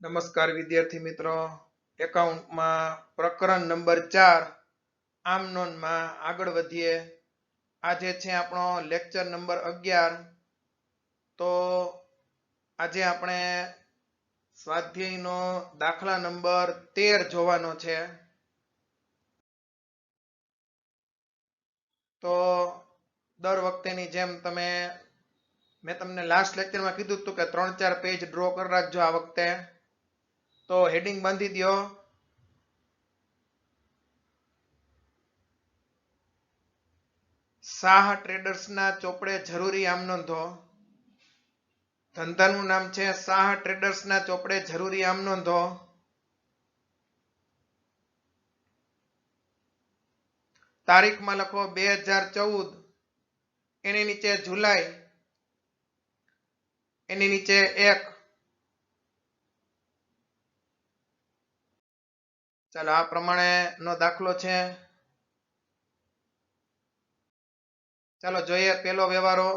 નમસ્કાર વિદ્યાર્થી મિત્રો, એકાઉન્ટમાં પ્રકરણ નંબર 4 આમ નોંધમાં આગળ વધીએ. આજે છે આપણો લેક્ચર નંબર 11. તો આજે આપણે સ્વાધ્યાયનો દાખલા નંબર 13 જોવાનો છે. તો દર વખતેની જેમ મેં તમને લાસ્ટ લેક્ચરમાં કીધું હતું કે 3-4 પેજ ડ્રો કરી રાખજો આ વખતે. તો હેડિંગ બાંધી દો. શાહ ટ્રેડર્સના ચોપડે જરૂરી આમ નોંધો. ધંધાનું નામ છે શાહ ટ્રેડર્સના ચોપડે જરૂરી આમ નોંધો. તારીખમાં લખો 2014, એની નીચે જુલાઈ, એની નીચે 1. ચાલો આ પ્રમાણે નો દાખલો છે. ચાલો જોઈએ પેલો વ્યવહારો.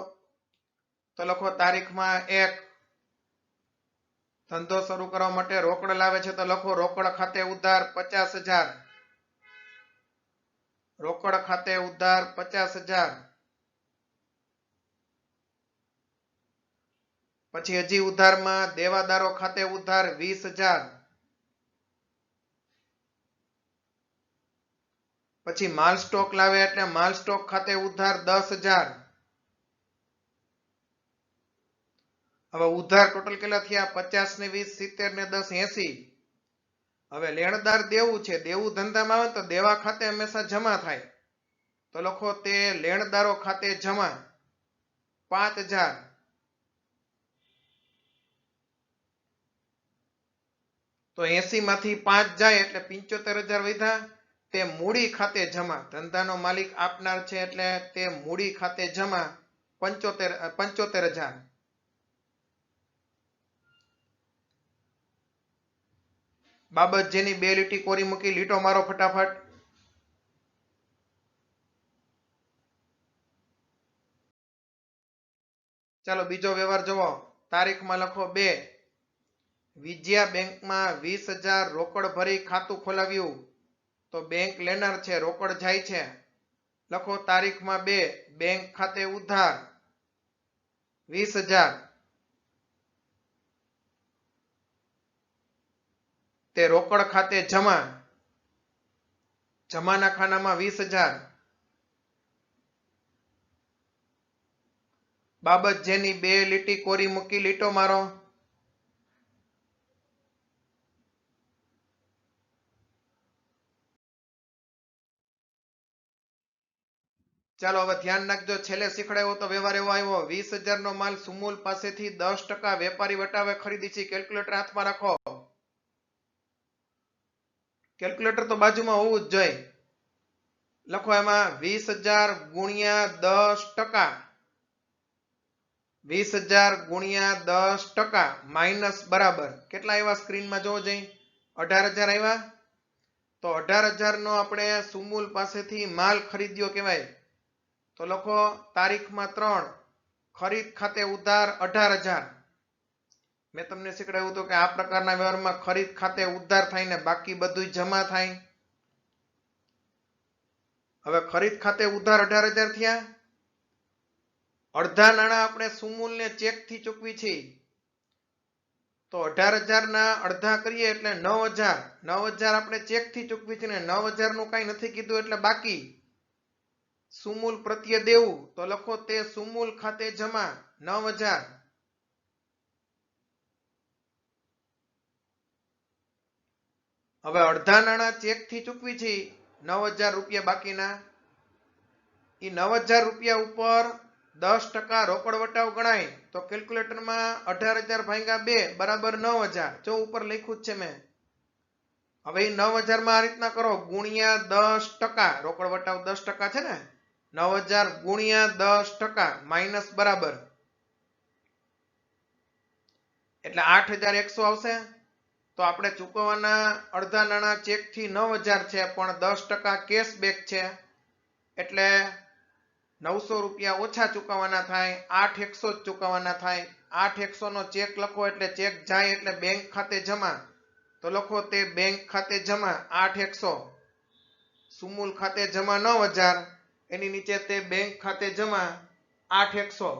તો લખો તારીખમાં 1. ધંધો શરૂ કરવા માટે રોકડ લાવે છે તો લખો રોકડ ખાતે ઉધાર 50,000. રોકડ ખાતે ઉધાર 50,000. પછી હજી ઉધારમાં દેવાદારો ખાતે ઉધાર 20,000. પછી માલ સ્ટોક લાવે એટલે માલ સ્ટોક ખાતે ઉધાર 10,000. હવે ઉધાર ટોટલ કેટલા થયા? 50 ને 20 70 ને 10 80. હવે લેણદાર દેવું છે, દેવું ધંધામાં આવે તો દેવા ખાતે હંમેશા જમા થાય. તો લખો તે લેણદારો ખાતે જમા 5,000. તો 80 માંથી 5 જાય એટલે 75,000 વધ્યા. તે મૂડી ખાતે જમા, ધંધાનો માલિક આપનાર છે એટલે તે મૂડી ખાતે જમા 75,000. બાબત જેની 2 લીટી કોરી મૂકી લીટો મારો ફટાફટ. ચાલો બીજો વ્યવહાર જુઓ. તારીખમાં લખો 2. વિજયા બેંકમાં 20,000 રોકડ ભરી ખાતું ખોલાવ્યું. તો બેંક લેનાર છે, રોકડ જાય છે. લખો તારીખમાં 2. બેંક ખાતે ઉધાર 20,000. તે રોકડ ખાતે જમા, જમાના ખાનામાં 20,000. બાબત જેની 2 લીટી કોરી મૂકી લીટો મારો. ચાલો હવે ધ્યાન રાખજો, છેલ્લે શીખડાયો તો વ્યવહાર એવો આવ્યો. 20,000 નો માલ સુમૂલ પાસેથી 10% વેપારી વટાવે ખરીદી છે. કેલ્ક્યુલેટર હાથમાં રાખો. કેલ્ક્યુલેટર તો બાજુમાં હોવું જ જોઈએ. લખો એમાં 20,000 ગુણ્યા 10%. 20,000 ગુણ્યા 10% માઇનસ બરાબર કેટલા આવ્યા? સ્ક્રીનમાં જોવો જઈ 18,000 આવ્યા. તો 18,000 નો આપણે સુમૂલ પાસેથી માલ ખરીદ્યો કહેવાય. તો લખો તારીખમાં 3. ખરીદ ખાતે ઉધાર 18,000. મેં તમને શીખવાડ્યું હતું કે આ પ્રકારના વ્યવહારમાં ખરીદ ખાતે ઉધાર થાય ને બાકી બધું જમા થાય. હવે ખરીદ ખાતે ઉધાર 18,000 થયા. અડધા નાણાં આપણે સુમૂલ ને ચેક થી ચૂકવી છે. તો 18,000 ના અડધા કરીએ એટલે 9,000. 9,000 આપણે ચેક થી ચૂકવી છે ને 9,000 નું કઈ નથી કીધું એટલે બાકી સુમૂલ પ્રત્યે દેવું. તો લખો તે સુમૂલ ખાતે જમા 9,000. હવે અડધા નાણાં ચેક થી ચૂકવી છે 9,000 રૂપિયા બાકીના. એ 9,000 રૂપિયા ઉપર 10% રોકડ વટાવ ગણાય. તો કેલ્ક્યુલેટરમાં 18,000 ભાગ્યા 2 બરાબર 9,000. જો ઉપર લખ્યું જ છે મેં. હવે 9,000 માં આ રીતના કરો ગુણ્યા 10%. રોકડ વટાવ 10% છે ને. 9,000 ગુણ્યા 10% માઇનસ બરાબર એટલે 8,100 આવશે. તો આપણે ચૂકવવાના અડધા નાણાં ચેક થી 9,000 છે પણ 10% કેશબેક છે એટલે 900 રૂપિયા ઓછા ચૂકવવાના થાય, 8100 જ ચૂકવવાના થાય। 8100 નો ચેક લખો એટલે ચેક જાય એટલે બેંક ખાતે જમા, તો લખો તે બેંક ખાતે જમા 8100, સુમૂલ ખાતે જમા 9000, એની નીચે તે બેંક ખાતે જમા 8100।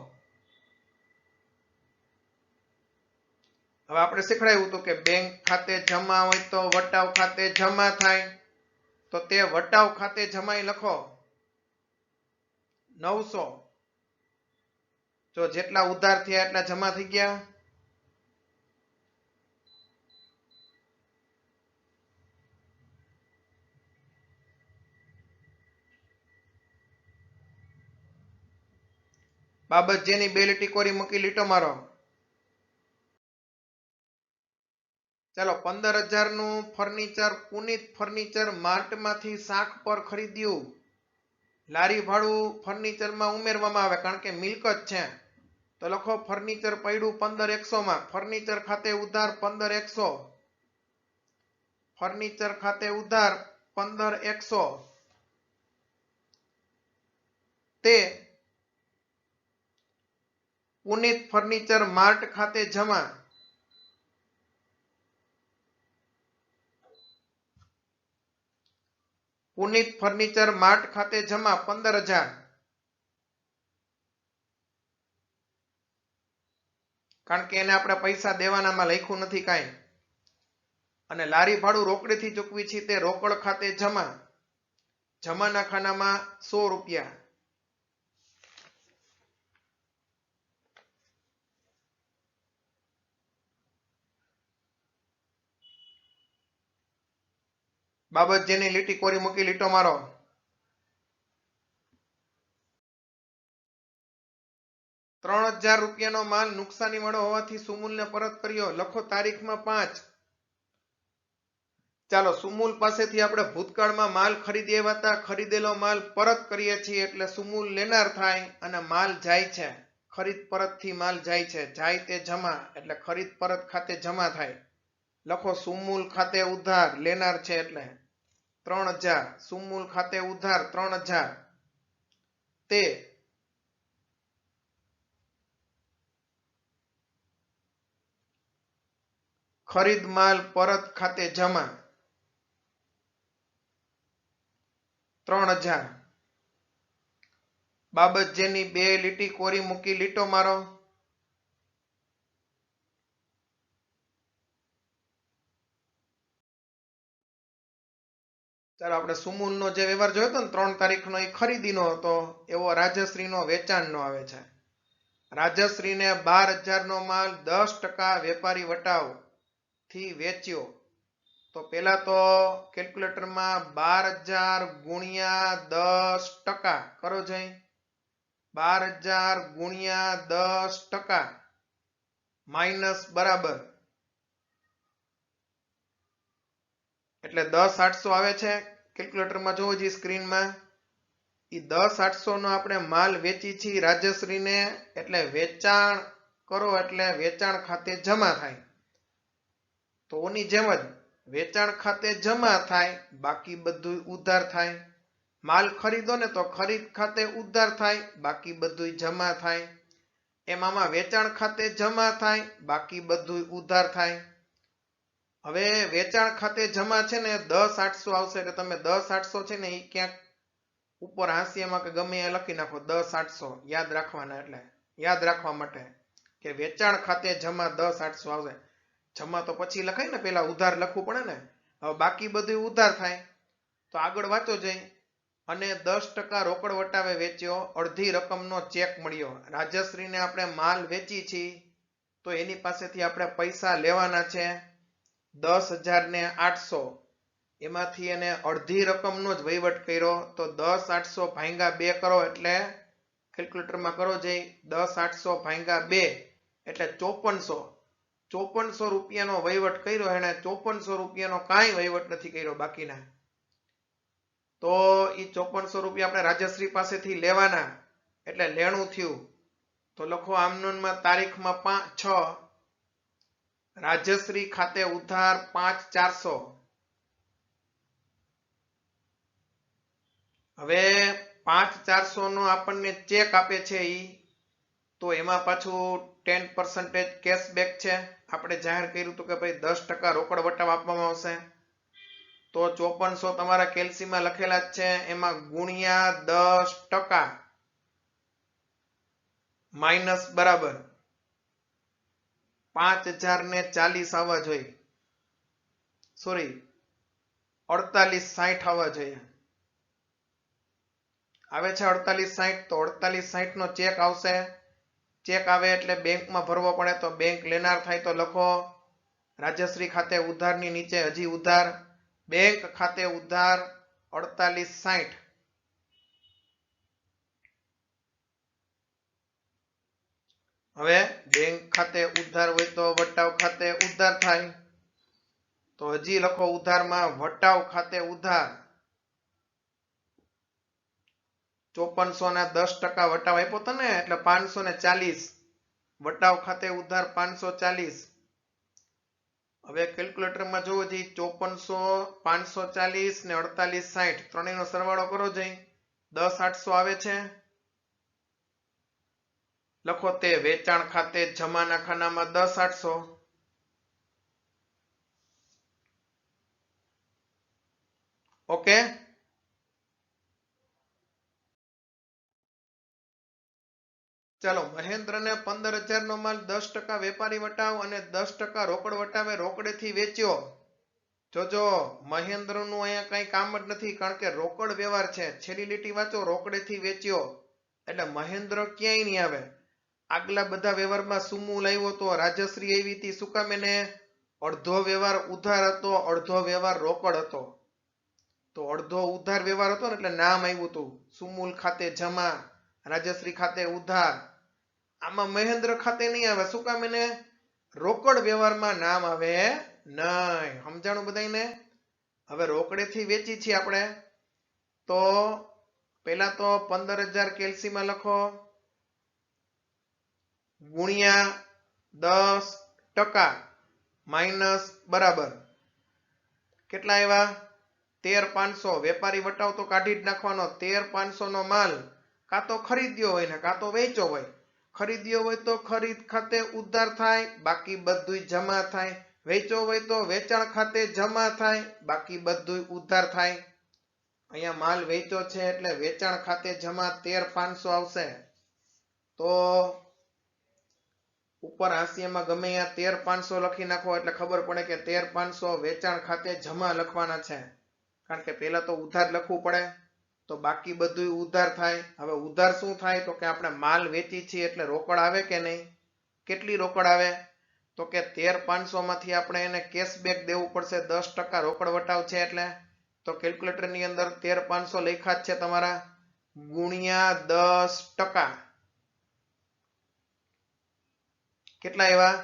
હવે આપણે શીખડાયું હતું કે બેંક ખાતે જમા હોય તો વટાવ ખાતે જમા થાય, તો તે વટાવ ખાતે જમાઈ લખો 900, જો જેટલા ઉધાર થયા એટલા જમા થઈ ગયા। બાબત જેની બે લીટી કોરી મૂકી લીટો મારો। ચાલો 15000 નું ફર્નિચર પુનિત ફર્નિચર માર્ટ માંથી શાખ પર ખરીદ્યું। લારી ભાડું ફર્નિચરમાં ઉમેરવામાં આવે કારણ કે મિલકત છે, તો લખો ફર્નિચર પડ્યું 15100 માં, ફર્નિચર ખાતે ઉધાર 15100, ફર્નિચર ખાતે ઉધાર 15100, તે પુનિત ફર્નિચર માર્ટ ખાતે જમા, પુનિત ફર્નિચર માર્ટ ખાતે જમા 15000, કારણ કે એને આપણે પૈસા દેવાનામાં લખ્યું નથી કાંઈ। અને લારી ભાડું રોકડીથી ચૂકવી છે તે રોકડ ખાતે જમા, જમાના ખાનામાં 100 રૂપિયા। બાબત જેની લીટી કોરી મૂકી લીટો મારો। ₹3000 નો માલ નુકસાની વાળો હોવાથી સુમૂલને પરત કર્યો, લખો તારીખમાં 5। ચાલો સુમૂલ પાસેથી આપણે ભૂતકાળમાં માલ ખરીદી આવ્યા હતા, ખરીદેલો માલ પરત કરીએ છીએ એટલે સુમૂલ લેનાર થાય અને માલ જાય છે, ખરીદ પરત થી માલ જાય છે, જાય તે જમા એટલે ખરીદ પરત ખાતે જમા થાય। લખો સુમૂલ ખાતે ઉધાર લેનાર છે એટલે 3000, સુમૂલ ખાતે ઉધાર 3000, તે ખરીદ માલ પરત ખાતે જમા 3000। બાબત જેની બે લીટી કોરી મૂકી લીટો મારો। ચાલો આપણે સુમૂલ નો જે વ્યવહાર જોયો હતો ને 3 તારીખનો, એ ખરીદીનો હતો, એવો રાજશ્રીનો વેચાણનો આવે છે। રાજશ્રીને 12000 નો માલ 10% વેપારી વટાવ થી વેચ્યો, તો પેલા તો કેલ્ક્યુલેટરમાં 12000 ગુણ્યા 10% કરો જઈ, 12000 ગુણ્યા 10% માઇનસ બરાબર એટલે 10800 આવે છે। કેલ્ક્યુલેટરમાં જોવો જી સ્ક્રીનમાં, એ 10800 નો આપણે માલ વેચી છીએ રાજશ્રીને, એટલે વેચાણ કરો એટલે વેચાણ ખાતે જમા થાય, તો ઓની જેમ જ વેચાણ ખાતે જમા થાય, બાકી બધું ઉધાર થાય। માલ ખરીદો ને તો ખરીદ ખાતે ઉધાર થાય, બાકી બધું જમા થાય। એમાં વેચાણ ખાતે જમા થાય, બાકી બધું ઉધાર થાય। હવે વેચાણ ખાતે જમા છે ને 10800 આવશે, એટલે તમે 10800 છે ને એ ક્યાંક ઉપર હાંસિયામાં કે ગમે એ લખી નાખો 10800, યાદ રાખવાના, એટલે યાદ રાખવા માટે કે વેચાણ ખાતે જમા 10800 આવશે। જમા તો પછી લખાય ને, પેલા ઉધાર લખવું પડે ને। હવે બાકી બધું ઉધાર થાય, તો આગળ વાંચો જઈ, અને 10% રોકડ વટાવે વેચ્યો, અડધી રકમનો ચેક મળ્યો। રાજશ્રીને આપણે માલ વેચી છીએ, તો એની પાસેથી આપણે પૈસા લેવાના છે 10800, એમાંથી એને અડધી રકમનો જ વહીવટ કર્યો, તો 10800 ભાગ્યા 2 કરો એટલે કેલ્ક્યુલેટરમાં કરો જઈ, 10800 ભાગ્યા 2 એટલે 5400 રૂપિયાનો વહીવટ કર્યો એને, 5400 રૂપિયાનો કાંઈ વહીવટ નથી કર્યો બાકીના, તો એ 5400 રૂપિયા આપણે રાજશ્રી પાસેથી લેવાના, એટલે લેણું થયું, તો લખો આમનોનમાં તારીખમાં 6, રાજશ્રી ખાતે ઉધાર 5400। હવે 5,400 નો આપણને ચેક આપે છે ઈ તો એમાં પાછું 10% કેશબેક છે. આપણે જાહેર કર્યું હતું કે ભાઈ 10% રોકડ વટાવ આપવામાં આવશે. તો 5400 તમારા કેલ્સીમાં લખેલા જ છે, એમાં ગુણ્યા 10% માઇનસ બરાબર 5040 આવવા જોઈએ, સોરી 4860 આવવા જોઈએ. આવે છે 4860, તો 4860 નો ચેક આવશે. ચેક આવે એટલે બેંકમાં ભરવો પડે, તો બેંક લેનાર થાય તો લખો રાજ્યશ્રી ખાતે ઉધારની નીચે હજી ઉધાર, બેંક ખાતે ઉધાર 4860. હવે બેંક ખાતે ઉધાર હોય તો વટાવ ખાતે ઉધાર થાય, તો હજી લખો ઉધારમાં વટાવ ખાતે ઉધાર 5400 ના 10% વટાવ આપ્યો હતો ને, એટલે 540 વટાવ ખાતે ઉધાર 540. હવે કેલ્ક્યુલેટરમાં જોવો જી 5400, 540 ને 4860 ત્રણેયનો સરવાળો કરો જઈ 10800 આવે છે. લખો તે વેચાણ ખાતે જમાના ખાનામાં 10800. ઓકે, ચાલો મહેન્દ્રને 15,000 નો માલ 10% વેપારી વટાવ અને 10% રોકડ વટાવે રોકડેથી વેચ્યો. જોજો મહેન્દ્રનું અહીંયા કઈ કામ જ નથી, કારણ કે રોકડ વ્યવહાર છે. છેલ્લી લીટી વાંચો, રોકડેથી વેચ્યો એટલે મહેન્દ્ર ક્યાંય નહીં આવે. આગલા બધા વ્યવહારમાં સુમૂલ આવ્યો તો રાજશ્રી આવી હતી, શું કામ? એને અડધો વ્યવહાર ઉધાર હતો, અડધો વ્યવહાર રોકડ હતો. તો અડધો ઉધાર વ્યવહાર હતો ને એટલે નામ આવ્યું હતું સુમૂલ ખાતે જમા, રાજશ્રી ખાતે ઉધાર. આમાં મહેન્દ્ર ખાતે નહીં આવે, શું કામ? એને રોકડ વ્યવહારમાં નામ આવે નહીં. સમજાણું બધાને? હવે રોકડેથી વેચી છીએ આપણે, તો પેલા તો 15,000 કેલ્સીમાં લખો ગુણ્યા 10% માઇનસ બરાબર કેટલા આવ્યા? 13,500. વેપારી વટાવ તો કાઢી જ નાખવાનો. 13,500 નો માલ કાં તો ખરીદ્યો હોય ને કાં તો વેચ્યો હોય. ખરીદ્યો હોય તો ખરીદ ખાતે ઉધાર થાય, બાકી બધું જમા થાય. વેચ્યો હોય તો વેચાણ ખાતે જમા થાય, બાકી બધું ઉધાર થાય. અહીંયા માલ વેચ્યો છે એટલે વેચાણ ખાતે જમા 13,500 આવશે. તો ઉપર હાંસિયામાં ગમે ત્યાં 13,500 લખી નાખો એટલે ખબર પડે કે 13,500 વેચાણ ખાતે જમા લખવાના છે, કારણ કે પેલા તો ઉધાર લખવું પડે. તો બાકી બધું ઉધાર થાય. હવે ઉધાર શું થાય? તો કે આપણે માલ વેચી છીએ એટલે રોકડ આવે કે નહીં? કેટલી રોકડ આવે? તો કે 13,500 માંથી આપણે એને કેશબેક દેવું પડશે. 10% રોકડ વટાવ છે એટલે. તો કેલ્ક્યુલેટર ની અંદર 13,500 લખ્યા જ છે તમારા, ગુણ્યા 10%. કેટલા એવા?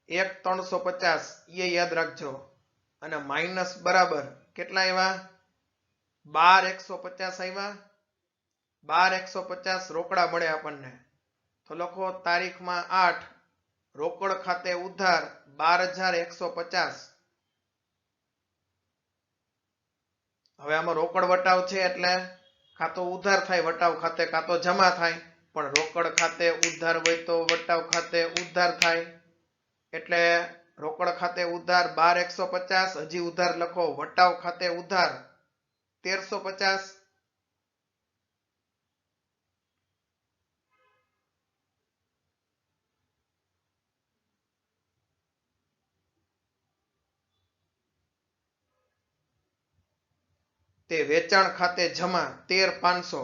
1,350. એ યાદ રાખજો. અને માઇનસ બરાબર કેટલા એવા? 12,150 આવ્યા. 12,150 રોકડા મળે આપણને. તો લખો તારીખમાં 8 રોકડ ખાતે ઉધાર 12,150. હવે આમાં રોકડ વટાવ છે એટલે કાં તો ઉધાર થાય વટાવ ખાતે, કાં તો જમા થાય. પણ રોકડ ખાતે ઉધાર હોય તો વટાવ ખાતે ઉધાર થાય. એટલે રોકડ ખાતે ઉધાર 12,150. હજી ઉધાર લખો. વટાવ ખાતે ઉધાર 1,350. તે વેચાણ ખાતે જમા 13,500.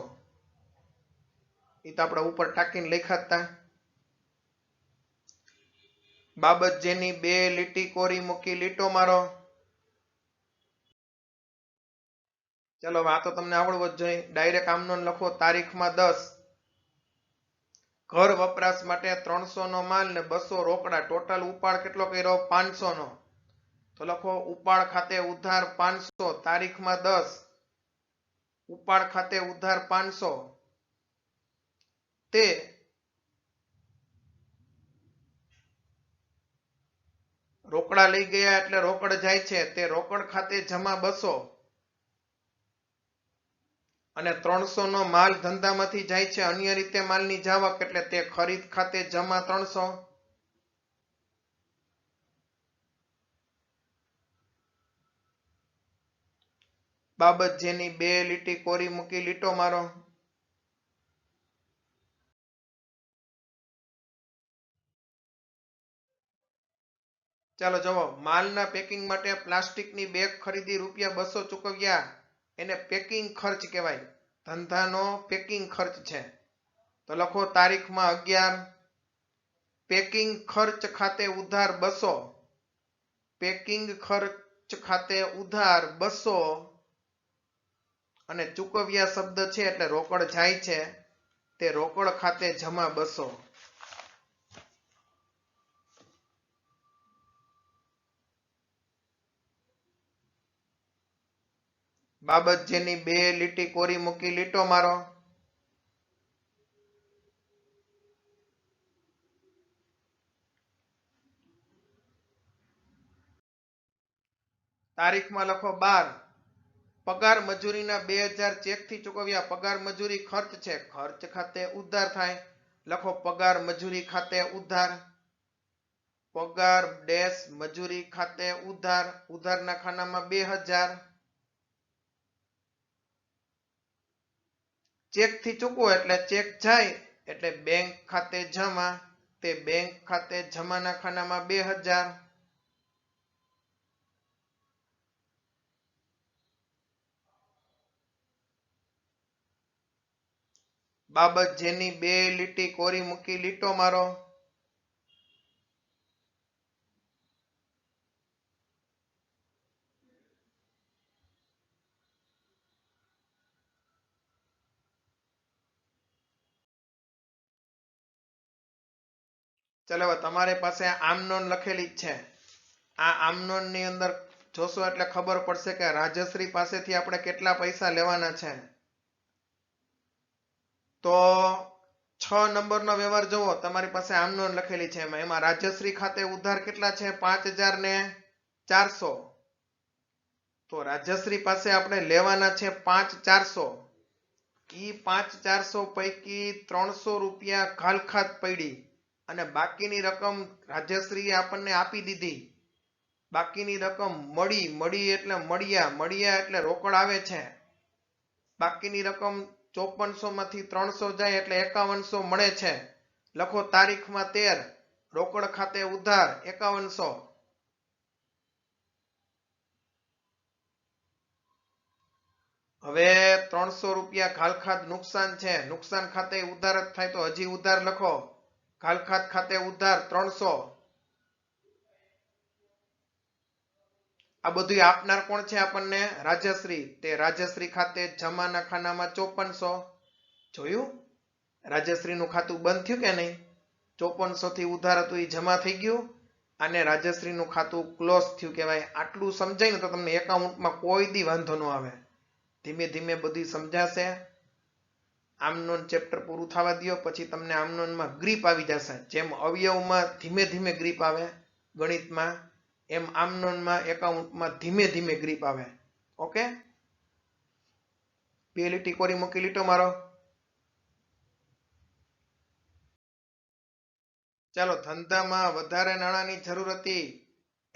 એ તો આપણે ઉપર ટાંકીને લખ્યા હતા. બાબત જેની 2 લીટી કોરી મૂકી લીટો મારો. ચલો આ તો તમને આવડવો જ જોઈએ. ડાયરેક્ટ આમનો લખો તારીખમાં 10 ઘર વપરાશ માટે 300 નો માલ ને 200 રોકડા. ટોટલ ઉપાડ કેટલો કર્યો? 500 નો. તો લખો ઉપાડ ખાતે ઉધાર 500, તારીખમાં 10. ઉપાડ ખાતે ઉધાર 500 તે રોકડા લઈ ગયા એટલે રોકડ જાય છે. તે રોકડ ખાતે જમા 200. અને 300 નો માલ ધંધામાંથી જાય છે અન્ય રીતે માલની જાવક એટલે તે ખરીદ ખાતે જમા 300. બાબત જેની 2 લીટી કોરી મૂકી લીટો મારો. ચાલો જુઓ, માલના પેકિંગ માટે પ્લાસ્ટિકની બેગ ખરીદી ₹200 ચૂકવ્યા એને પેકિંગ ખર્ચ કહેવાય. ધંધાનો પેકિંગ ખર્ચ છે. તો લખો તારીખમાં 11. પેકિંગ ખર્ચ ખાતે ઉધાર 200. પેકિંગ ખર્ચ ખાતે ઉધાર 200 અને ચૂકવ્યા શબ્દ છે એટલે રોકડ જાય છે, તે રોકડ ખાતે જમા 200. બાબત જેની 2 લીટી કોરી મૂકી લીટો મારો. તારીખમાં લખો 12. પગાર મજૂરીના 2000 ચેકથી ચૂકવ્યા. પગાર મજૂરી ખર્ચ છે, ખર્ચ ખાતે ઉધાર થાય. લખો પગાર મજૂરી ખાતે ઉધાર. પગાર ડેશ મજૂરી ખાતે ઉધાર. ઉધારના ખાનામાં 2000. ચેકથી ચૂકવો એટલે ચેક જાય એટલે બેંક ખાતે જમા, તે બેંક ખાતે જમાના ખાનામાં 2000. બાબત જેની 2 લીટી કોરી મૂકી લીટો મારો. ચાલો હવે તમારી પાસે આમ નોંધ લખેલી જ છે. આ આમ નોંધ ની અંદર જોશો એટલે ખબર પડશે કે રાજશ્રી પાસેથી આપણે કેટલા પૈસા લેવાના છે. તો 6 નંબરનો વ્યવહાર જુઓ, તમારી પાસે આમ નોંધ લખેલી છે. એમાં રાજશ્રી ખાતે ઉધાર કેટલા છે? 5400. તો રાજશ્રી પાસે આપણે લેવાના છે 5400. ઈ 5400 પૈકી 300 રૂપિયા ઘાલખાત પડી અને બાકીની રકમ રાજશ્રીએ આપણને આપી દીધી. બાકીની રકમ મળી એટલે મળ્યા એટલે રોકડ આવે છે. બાકીની રકમ 5400 માંથી 300 જાય એટલે 5100 મળે છે. લખો તારીખમાં 13. રોકડ ખાતે ઉધાર 5100. હવે 300 રૂપિયા ઘાલખાત નુકસાન છે. નુકસાન ખાતે ઉધાર જ થાય તો હજી ઉધાર લખો. ઘાલખાત ખાતે ઉધાર 300. આ બધું આપનાર કોણ છે આપણને? રાજશ્રી. તે રાજશ્રી ખાતે જમાના ખાનામાં 5400. જોયું? રાજશ્રીનું ખાતું બંધ થયું કે નહીં? 5400 થી ઉધાર હતું એ જમા થઈ ગયું અને રાજશ્રીનું ખાતું ક્લોઝ થયું કહેવાય. આટલું સમજાય ને તો તમને એકાઉન્ટમાં કોઈ દી વાંધો ન આવે. ધીમે ધીમે બધું સમજાશે. આમનોન ચેપ્ટર પૂરું થવા દો પછી તમને આમનોનમાં ગ્રીપ આવી જશે. જેમ અવયવમાં ધીમે ધીમે ગ્રીપ આવે ગણિતમાં, એમ આમનોનમાં એકાઉન્ટમાં ધીમે ધીમે ગ્રીપ આવે. ઓકે, 2 લીટી કોરી મૂકી લીટો મારો. ચાલો, ધંધામાં વધારે નાણાંની જરૂર હતી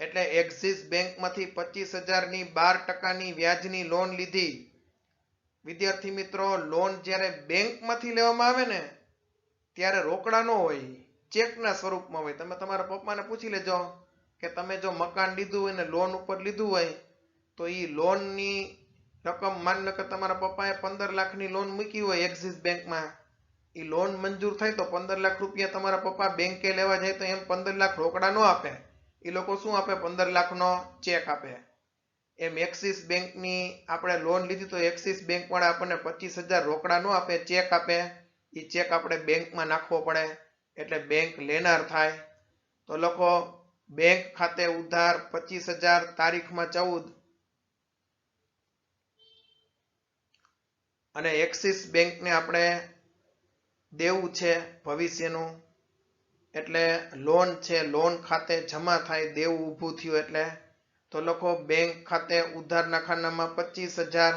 એટલે એક્સિસ બેંકમાંથી 25,000 ની 12% વ્યાજની લોન લીધી. વિદ્યાર્થી મિત્રો, લોન જ્યારે બેંકમાંથી લેવામાં આવે ને ત્યારે રોકડા ન હોય, ચેકના સ્વરૂપમાં હોય. તમે તમારા પપ્પાને પૂછી લેજો કે તમે જો મકાન લીધું હોય ને લોન ઉપર લીધું હોય તો એ લોનની રકમ, માની લો કે તમારા પપ્પાએ 15 લાખની લોન મૂકી હોય એક્સિસ બેંકમાં, એ લોન મંજૂર થાય તો 15 લાખ રૂપિયા તમારા પપ્પા બેંકે લેવા જાય તો એમ 15 લાખ રોકડા ન આપે. એ લોકો શું આપે? 15 લાખનો ચેક આપે. એમ એક્સિસ બેંકની આપણે લોન લીધી તો એક્સિસ બેંક વાળા આપણને 25,000 રોકડા ન આપે, ચેક આપે. એ ચેક આપણે બેંકમાં નાખવો પડે એટલે બેંક લેનાર થાય. તો લખો બેંક ખાતે ઉધાર 25,000 તારીખમાં 14 અને એક્સિસ બેંકને આપણે દેવું છે ભવિષ્યનું એટલે લોન છે, લોન ખાતે જમા થાય, દેવું ઊભું થયું એટલે. તો લખો બેંક ખાતે ઉધારના ખાનામાં 25,000.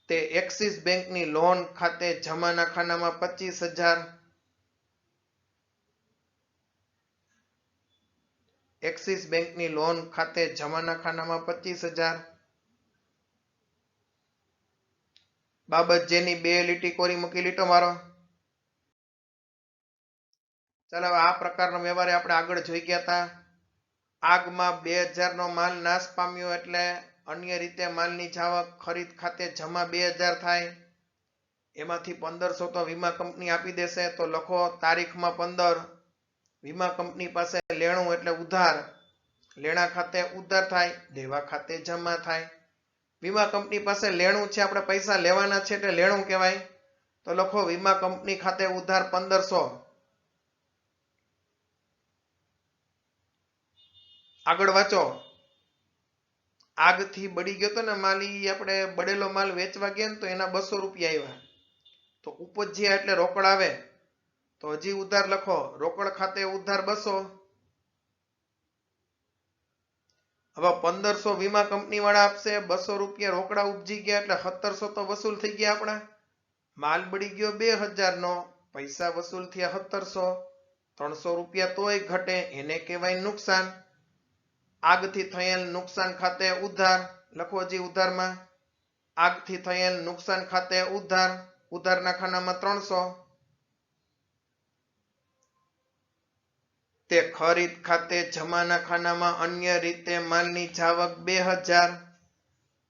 તે એક્સિસ બેંકની લોન ખાતે જમાના ખાનામાં 25,000, એક્સિસ બેંકની લોન ખાતે જમાના ખાનામાં 25,000 બાબત જેની બે લીટી કોરી મૂકી લીટો મારો. ચાલો હવે આ પ્રકારનો વ્યવહાર આપણે આગળ જોઈ ગયા હતા. આગમાં 2000 નો માલ નાશ પામ્યો એટલે અન્ય રીતે માલની જાવક ખરીદ ખાતે જમા 2000 થાય. એમાંથી 1500 તો વીમા કંપની આપી દેશે, તો લખો તારીખમાં 15, વીમા કંપની પાસે લેણું એટલે ઉધાર, લેણા ખાતે ઉધાર થાય, દેવા ખાતે જમા થાય. વીમા કંપની પાસે લેણું છે, આપણે પૈસા લેવાના છે એટલે લેણું કહેવાય. તો લખો વીમા કંપની ખાતે ઉધાર 1500. આગળ વાંચો. આગથી બળી ગયો તો ને માલ, ઈ આપણે બળેલો માલ વેચવા ગયા ને તો એના 200 રૂપિયા આવ્યા. તો ઉપજ્યા એટલે રોકડ આવે, તો હજી ઉધાર લખો, રોકડ ખાતે ઉધાર 200. હવે 1500 વીમા કંપની વાળા આપશે, 200 રૂપિયા રોકડા ઉપજી ગયા એટલે 1700 તો વસૂલ થઈ ગયા આપણા. માલ બળી ગયો 2000 નો, પૈસા વસૂલ થયા 1700, 300 રૂપિયા તોય ઘટે, એને કહેવાય નુકસાન. આગથી થયેલ નુકસાન ખાતે ઉધાર લખો, હજી ઉધારમાં આગથી થયેલ નુકસાન ખાતે ઉધાર, ઉધારના ખાનામાં 300. તે ખરીદ ખાતે જમાના ખાનામાં અન્ય રીતે માલની જાવક 2000,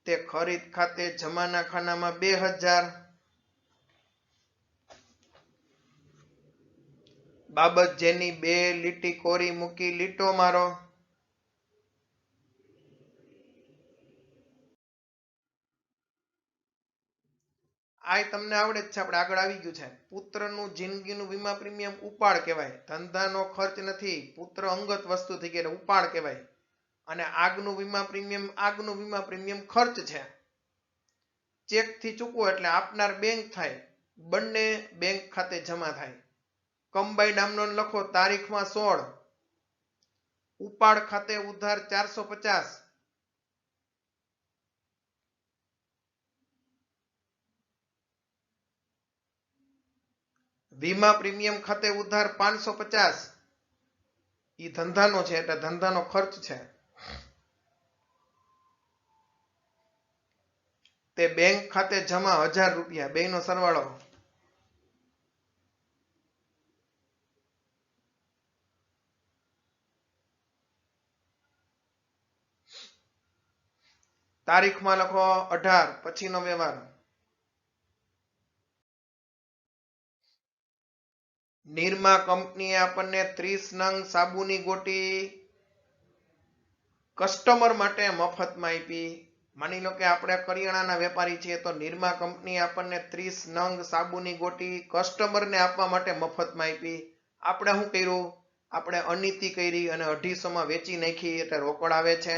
તે ખરીદ ખાતે જમાના ખાનામાં 2000. બાબત જેની બે લીટી કોરી મૂકી લીટો મારો. આ તમને આવડે જ છે, આપણે આગળ આવી ગયું છે. પુત્રનું જિંદગીનું વીમા પ્રીમિયમ ઉપાડ કહેવાય, ધંધાનો ખર્ચ નથી, પુત્ર અંગત વસ્તુ થઈ ગઈ એટલે ઉપાડ કહેવાય. અને આગનું વીમા પ્રીમિયમ ખર્ચ છે. ચેક થી ચૂકવો એટલે આપનાર બેંક થાય, બંને બેંક ખાતે જમા થાય. કમ્બાઈન્ડ આમનો લખો, તારીખમાં 16, ઉપાડ ખાતે ઉધાર 450, વીમા પ્રીમિયમ ખાતે ઉધાર 550. ઈ ધંધાનો છે એટલે ધંધાનો ખર્ચ છે. તે બેંક ખાતે જમા 1000 રૂપિયા, બેયનો સરવાળો. તારીખમાં લખો 18, પછીનો વ્યવહાર. નિરમા કંપનીએ આપણને 30 નંગ સાબુની ગોટી કસ્ટમર માટે મફતમાં આપી. માની લો કે આપણે કરિયાણાના વેપારી છીએ, તો નિરમા કંપનીએ આપણને 30 નંગ સાબુની ગોટી કસ્ટમરને આપવા માટે મફતમાં આપી. આપણે શું કર્યું? આપણે અનીતિ કરી અને 250 વેચી નાખી એટલે રોકડ આવે છે.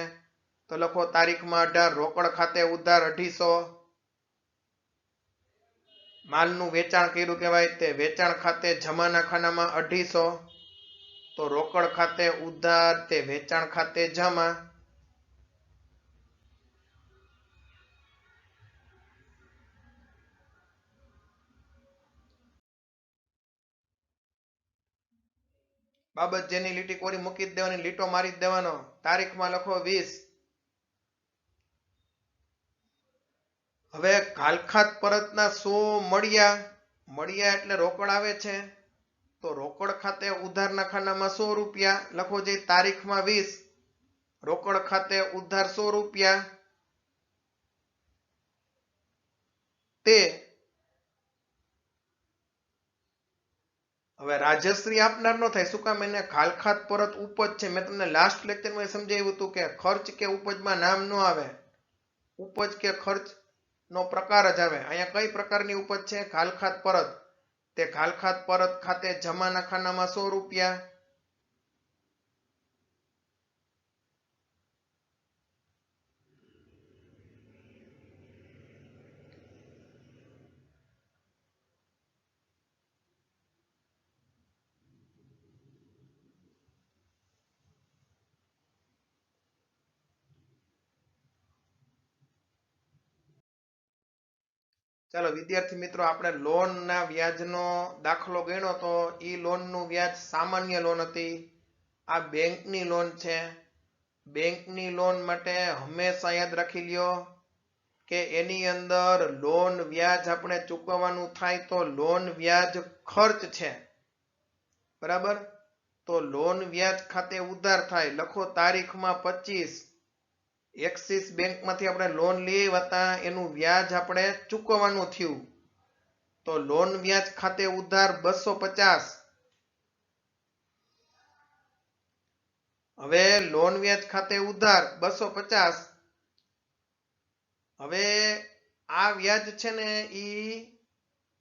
તો લખો તારીખમાં 18, રોકડ ખાતે ઉધાર 250. માલનું વેચાણ કર્યું કહેવાય, તે વેચાણ ખાતે જમાના ખાનામાં 250. તો રોકડ ખાતે ઉધાર, તે વેચાણ ખાતે જમા. બાબત જેની લીટી કોરી મૂકી જ દેવાની, લીટો મારી જ દેવાનો. તારીખમાં લખો 20. હવે ઘાલખાત પરતના 100 મળ્યા એટલે રોકડ આવે છે. તો રોકડ ખાતે ઉધારના ખાનામાં 100 રૂપિયા લખો, જે તારીખમાં 20, રોકડ ખાતે ઉધાર 100 રૂપિયા. તે હવે રાજશ્રી આપનાર નો થાય. શું કામ? એને ઘાલખાત પરત ઉપજ છે. મેં તમને લાસ્ટ લેક્ચરમાં સમજાવ્યું હતું કે ખર્ચ કે ઉપજમાં નામ ન આવે, ઉપજ કે ખર્ચ નો પ્રકાર જ આવે. અહીંયા કઈ પ્રકારની ઉપજ છે? ઘાલખાત પરત. તે ઘાલખાત પરત ખાતે જમાના ખાનામાં 100 રૂપિયા. ચાલો વિદ્યાર્થી મિત્રો, આપણે લોન ના વ્યાજનો દાખલો ગણ્યો તો ઈ લોન નું વ્યાજ સામાન્ય લોન હતી. આ બેંકની લોન છે. બેંકની લોન માટે હંમેશા યાદ રાખી લ્યો કે એની અંદર લોન વ્યાજ આપણે ચૂકવવાનું થાય તો લોન વ્યાજ ખર્ચ છે. બરાબર? તો લોન વ્યાજ ખાતે ઉધાર થાય, લખો તારીખમાં 25. એક્સિસ બેંકમાંથી આપણે લોન લઈ હતા, એનું વ્યાજ આપણે ચૂકવવાનું થયું. તો લોન વ્યાજ ખાતે ઉધાર 250. હવે લોન વ્યાજ ખાતે ઉધાર 250. હવે આ વ્યાજ છે ને ઈ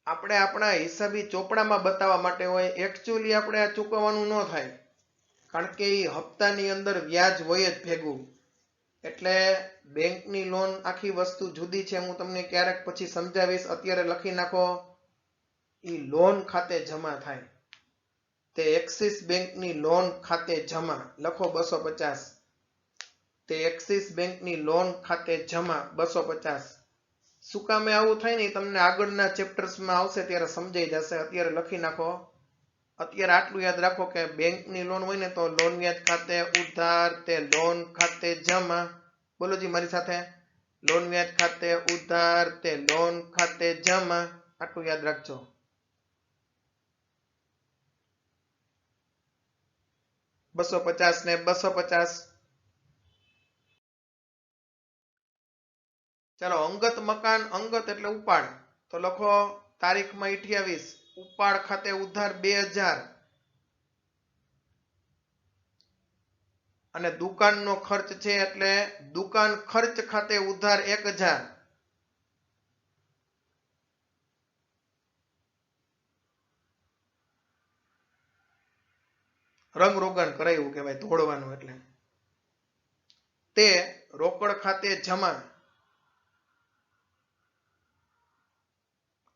આપણે આપણા હિસાબી ચોપડામાં બતાવવા માટે હોય. એકચ્યુઅલી આપણે આ ચૂકવવાનું ન થાય, કારણ કે એ હપ્તાની અંદર વ્યાજ હોય જ ભેગું. એટલે બેંકની લોન આખી વસ્તુ જુદી છે, હું તમને ક્યારેક પછી સમજાવીશ. અત્યારે લખી નાખો, ઈ લોન ખાતે જમા થાય. તે એક્સિસ બેંકની લોન ખાતે જમા, લખો 250. તે એક્સિસ બેંકની લોન ખાતે જમા 250. શું કામે આવું થાય ને તમને આગળના ચેપ્ટર્સમાં આવશે ત્યારે સમજાઈ જશે. અત્યારે લખી નાખો. અત્યારે આટલું યાદ રાખો કે બેંકની લોન હોય ને તો લોન વ્યાજ ખાતે ઉધાર, તે લોન ખાતે જમા. બોલો જી મારી સાથે, લોન વ્યાજ ખાતે ઉધાર, તે લોન ખાતે જમા. આટલું યાદ રાખજો. $250 ને 250. ચાલો, અંગત મકાન, અંગત એટલે ઉપાડ, તો લખો તારીખમાં 28. ઉપાડ ખાતે ઉધાર 2000 અને દુકાનનો ખર્ચ છે એટલે દુકાન ખર્ચ ખાતે ઉધાર 1000. રંગ રોગન કરાયું કહેવાય, ધોળવાનું. એટલે તે રોકડ ખાતે જમા.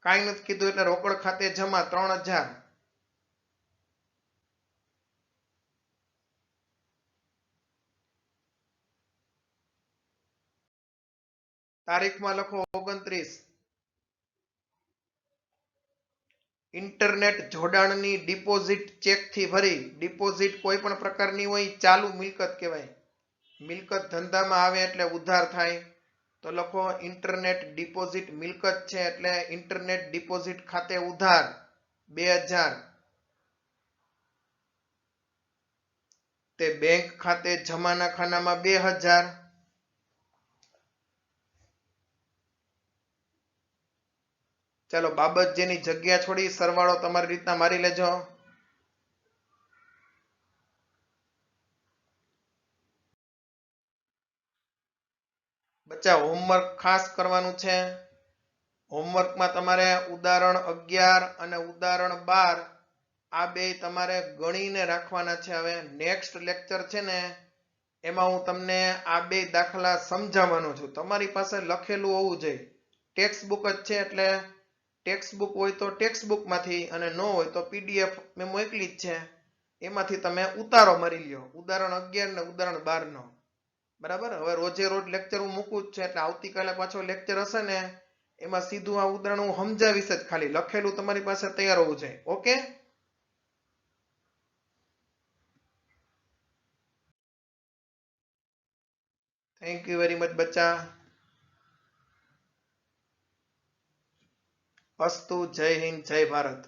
કાંઈ નથી કીધું એટલે રોકડ ખાતે જમા 3000. તારીખમાં લખો 29. ઇન્ટરનેટ જોડાણની ડિપોઝિટ ચેકથી ભરી. ડિપોઝિટ કોઈ પણ પ્રકારની હોય, ચાલુ મિલકત કહેવાય. મિલકત ધંધામાં આવે એટલે ઉધાર થાય. તો લખો ઇન્ટરનેટ ડિપોઝિટ મિલકત છે એટલે ઇન્ટરનેટ ડિપોઝિટ ખાતે ઉધાર 2000. તે બેંક ખાતે જમાના ખાનામાં 2000. ચાલો, બાબત જેની જગ્યા છોડી સરવાળો તમારી રીતના મારી લેજો. બચ્ચા, હોમવર્ક ખાસ કરવાનું છે. હોમવર્કમાં તમારે ઉદાહરણ 11 અને ઉદાહરણ 12 આ બે તમારે ગણીને રાખવાના છે. હવે નેક્સ્ટ લેક્ચર છે ને એમાં હું તમને આ બે દાખલા સમજાવવાનો છું. તમારી પાસે લખેલું હોવું જોઈએ. ટેક્સ્ટ બુક જ છે એટલે ટેક્સ્ટ બુક હોય તો ટેક્સ્ટ બુકમાંથી, અને ન હોય તો PDF મેં મોકલી જ છે, એમાંથી તમે ઉતારો મારી લ્યો. ઉદાહરણ 11 ને ઉદાહરણ 12 નો. બરાબર? હવે રોજે રોજ લેક્ચર હું મૂકું જ છે, એટલે આવતીકાલે પાછો લેક્ચર હશે ને એમાં સીધું આ ઉદાહરણ હું સમજાવીશ જ. ખાલી લખેલું તમારી પાસે તૈયાર હોવું જોઈએ. Okay? Thank you very much બચ્ચા. અસ્તુ. જય હિન્દ, જય ભારત.